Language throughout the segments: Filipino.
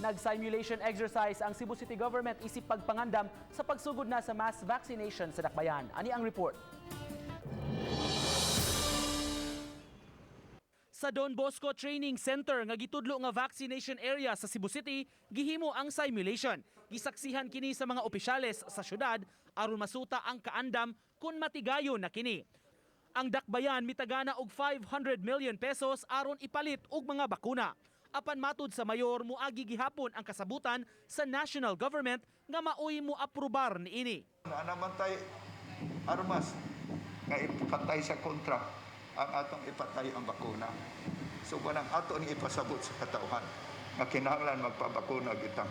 Nag-simulation exercise ang Cebu City Government isip pagpangandam sa pagsugod na sa mass vaccination sa Dakbayan. Ani ang report? Sa Don Bosco Training Center nga gitudlo nga vaccination area sa Cebu City, gihimo ang simulation. Gisaksihan kini sa mga opisyales sa syudad aron masuta ang kaandam kung matigayon na kini. Ang Dakbayan mitagana og 500 million pesos aron ipalit og mga bakuna. Apan matud sa mayor, muagi gihapon ang kasabutan sa national government nga maoy mo aprobar niini. Naman tayo armas nga ipatay sa kontra ang atong ipatay ang bakuna. So kanang ato ni ipasabot sa katauhan nga kinahanglan magpabakuna gitang.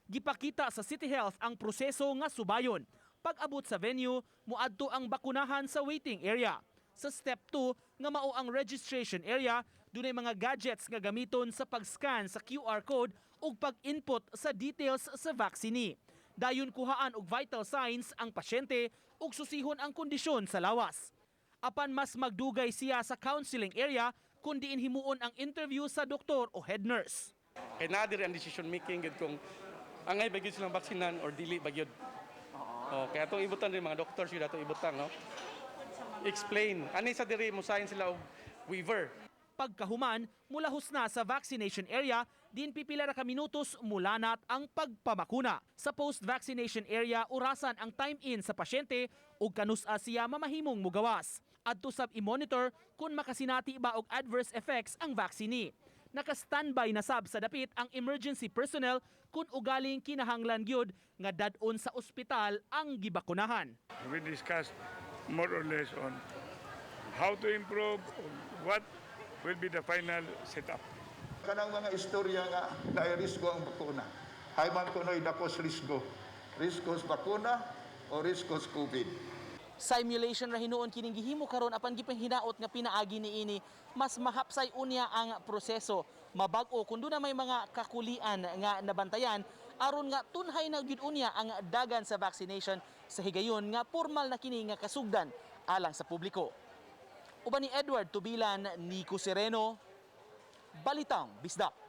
Gipakita sa City Health ang proseso nga subayon. Pag-abot sa venue, muadto ang bakunahan sa waiting area. Sa step 2 nga mao ang registration area, dunay mga gadgets nga gamiton sa pag-scan sa QR code ug pag-input sa details sa vaccine. Dayon kuhaan og vital signs ang pasyente ug susihon ang kondisyon sa lawas. Apan mas magdugay siya sa counseling area kung diin himuon ang interview sa doktor o head nurse. Kaya nadir ang decision making gid kung angay ba gyud silang baksinan or dili ba gyud. Kaya itong ibutan rin mga doctors yun itong ibutan, no? Explain. Ano sa diri mo sign sila og waiver. Pagkahuman, mulahos na sa vaccination area, din pipila ra ka minutos mulanat ang pagpamakuna. Sa post-vaccination area, urasan ang time-in sa pasyente ug kanusa siya mamahimong mugawas. Adto sab i-monitor kung makasinati ba og adverse effects ang vaccine. Naka-standby na sab sa dapit ang emergency personnel kung ugaling kinahanglan gyud nga dad-on sa ospital ang gibakunahan. We discussed more or less on how to improve, what will be the final setup. Kanang mga istorya nga na risko ang bakuna. Hayman kunoy dakos risko. Riskos bakuna o riskos COVID. Simulation ra hinuon kining gihimo karon apan gipanghinaot nga pinaagi niini mas mahapsay unya ang proseso. Mabag-o kun na may mga kakulian nga nabantayan aron nga tunhay na gyud unya ang dagan sa vaccination sa higayon nga formal na kini nga kasugdan alang sa publiko. Uban ni Edward Tubilan, Nico Sereno, Balitang Bisdak.